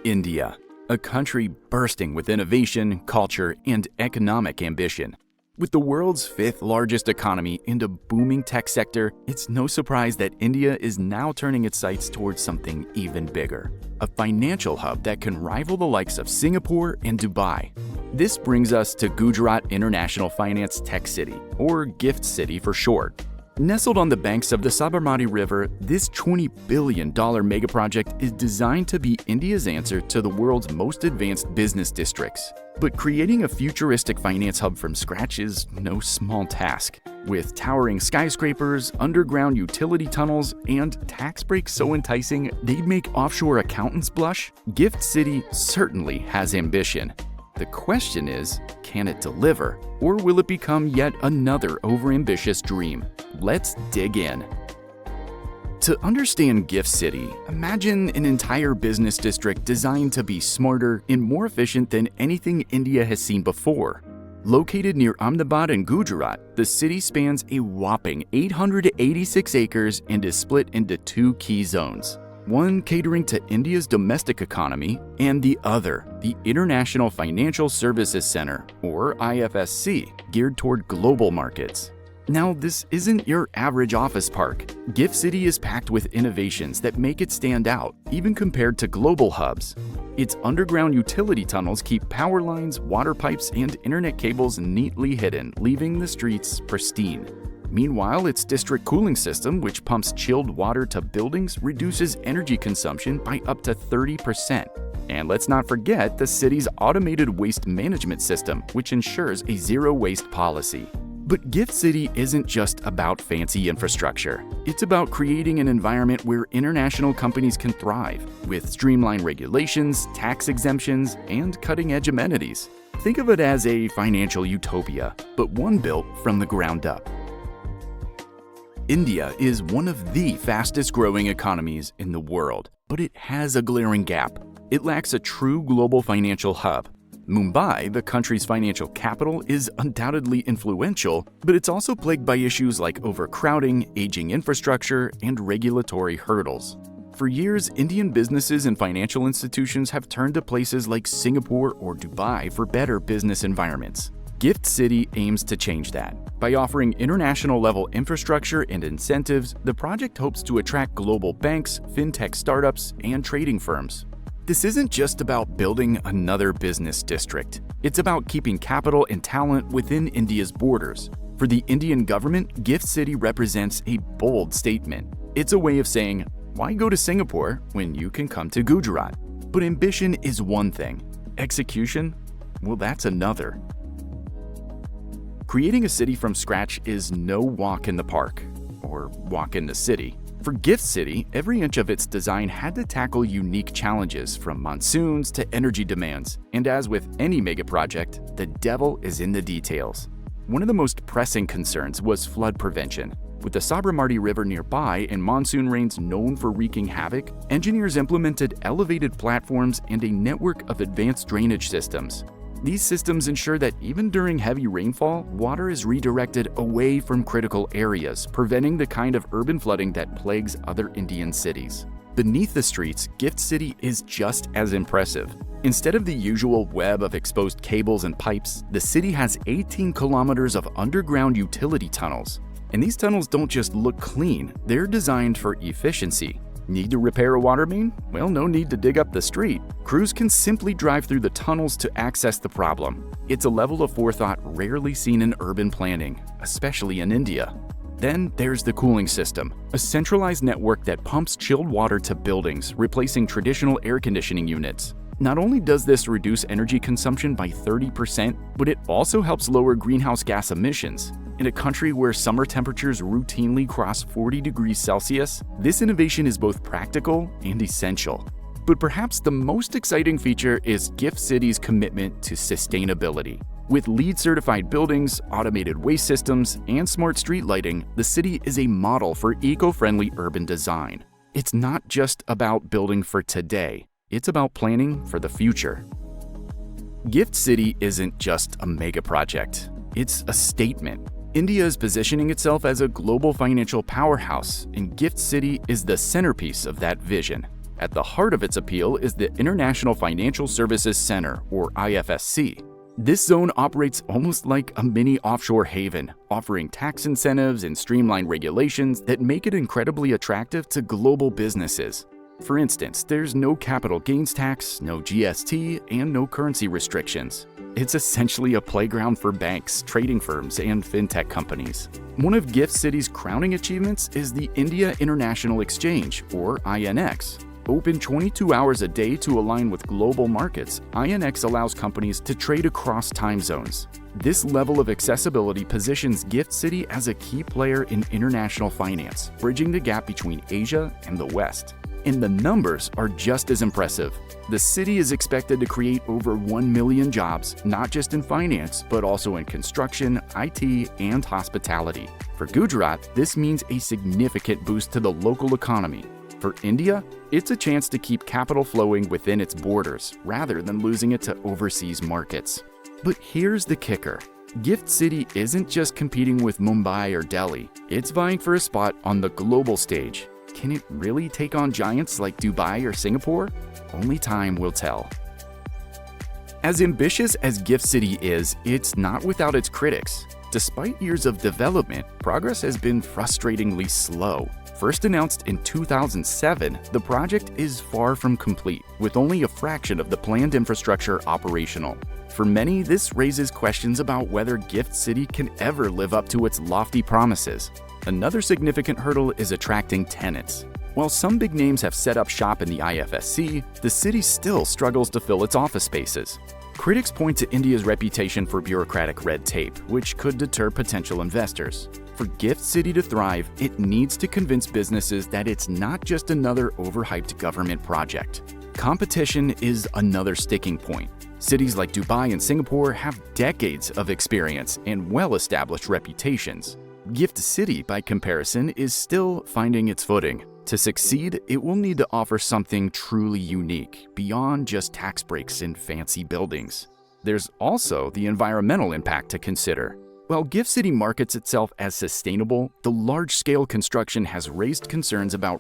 India, a country bursting with innovation, culture, and economic ambition. With the world's fifth largest economy and a booming tech sector, it's no surprise that India is now turning its sights towards something even bigger, a financial hub that can rival the likes of Singapore and Dubai. This brings us to Gujarat International Finance Tech City, or GIFT City for short. Nestled on the banks of the Sabarmati River, this $20 billion megaproject is designed to be India's answer to the world's most advanced business districts. But creating a futuristic finance hub from scratch is no small task. With towering skyscrapers, underground utility tunnels, and tax breaks so enticing they'd make offshore accountants blush, GIFT City certainly has ambition. The question is, can it deliver? Or will it become yet another overambitious dream? Let's dig in. To understand GIFT City, imagine an entire business district designed to be smarter and more efficient than anything India has seen before. Located near Ahmedabad in Gujarat, the city spans a whopping 886 acres and is split into two key zones. One catering to India's domestic economy, and the other, the International Financial Services Center, or IFSC, geared toward global markets. Now, this isn't your average office park. GIFT City is packed with innovations that make it stand out, even compared to global hubs. Its underground utility tunnels keep power lines, water pipes, and internet cables neatly hidden, leaving the streets pristine. Meanwhile, its district cooling system, which pumps chilled water to buildings, reduces energy consumption by up to 30%. And let's not forget the city's automated waste management system, which ensures a zero-waste policy. But GIFT City isn't just about fancy infrastructure. It's about creating an environment where international companies can thrive, with streamlined regulations, tax exemptions, and cutting-edge amenities. Think of it as a financial utopia, but one built from the ground up. India is one of the fastest-growing economies in the world, but it has a glaring gap. It lacks a true global financial hub. Mumbai, the country's financial capital, is undoubtedly influential, but it's also plagued by issues like overcrowding, aging infrastructure, and regulatory hurdles. For years, Indian businesses and financial institutions have turned to places like Singapore or Dubai for better business environments. GIFT City aims to change that. By offering international-level infrastructure and incentives, the project hopes to attract global banks, fintech startups, and trading firms. This isn't just about building another business district. It's about keeping capital and talent within India's borders. For the Indian government, GIFT City represents a bold statement. It's a way of saying, why go to Singapore when you can come to Gujarat? But ambition is one thing. Execution? Well, that's another. Creating a city from scratch is no walk in the park, or walk in the city. For GIFT City, every inch of its design had to tackle unique challenges, from monsoons to energy demands. And as with any megaproject, the devil is in the details. One of the most pressing concerns was flood prevention. With the Sabarmati River nearby and monsoon rains known for wreaking havoc, engineers implemented elevated platforms and a network of advanced drainage systems. These systems ensure that even during heavy rainfall, water is redirected away from critical areas, preventing the kind of urban flooding that plagues other Indian cities. Beneath the streets, GIFT City is just as impressive. Instead of the usual web of exposed cables and pipes, the city has 18 kilometers of underground utility tunnels. And these tunnels don't just look clean, they're designed for efficiency. Need to repair a water main? Well, no need to dig up the street. Crews can simply drive through the tunnels to access the problem. It's a level of forethought rarely seen in urban planning, especially in India. Then there's the cooling system, a centralized network that pumps chilled water to buildings, replacing traditional air conditioning units. Not only does this reduce energy consumption by 30%, but it also helps lower greenhouse gas emissions. In a country where summer temperatures routinely cross 40 degrees Celsius, this innovation is both practical and essential. But perhaps the most exciting feature is GIFT City's commitment to sustainability. With LEED-certified buildings, automated waste systems, and smart street lighting, the city is a model for eco-friendly urban design. It's not just about building for today, it's about planning for the future. GIFT City isn't just a megaproject, it's a statement. India is positioning itself as a global financial powerhouse, and GIFT City is the centerpiece of that vision. At the heart of its appeal is the International Financial Services Center, or IFSC. This zone operates almost like a mini offshore haven, offering tax incentives and streamlined regulations that make it incredibly attractive to global businesses. For instance, there's no capital gains tax, no GST, and no currency restrictions. It's essentially a playground for banks, trading firms, and fintech companies. One of Gift City's crowning achievements is the India International Exchange, or INX. Open 22 hours a day to align with global markets, INX allows companies to trade across time zones. This level of accessibility positions Gift City as a key player in international finance, bridging the gap between Asia and the West. And the numbers are just as impressive. The city is expected to create over 1 million jobs, not just in finance, but also in construction, IT, and hospitality. For Gujarat, this means a significant boost to the local economy. For India, it's a chance to keep capital flowing within its borders, rather than losing it to overseas markets. But here's the kicker. Gift City isn't just competing with Mumbai or Delhi, it's vying for a spot on the global stage. Can it really take on giants like Dubai or Singapore? Only time will tell. As ambitious as Gift City is, it's not without its critics. Despite years of development, progress has been frustratingly slow. First announced in 2007, the project is far from complete, with only a fraction of the planned infrastructure operational. For many, this raises questions about whether Gift City can ever live up to its lofty promises. Another significant hurdle is attracting tenants. While some big names have set up shop in the IFSC, the city still struggles to fill its office spaces. Critics point to India's reputation for bureaucratic red tape, which could deter potential investors. For Gift City to thrive, it needs to convince businesses that it's not just another overhyped government project. Competition is another sticking point. Cities like Dubai and Singapore have decades of experience and well-established reputations. Gift City, by comparison, is still finding its footing. To succeed, it will need to offer something truly unique, beyond just tax breaks and fancy buildings. There's also the environmental impact to consider. While Gift City markets itself as sustainable, the large-scale construction has raised concerns about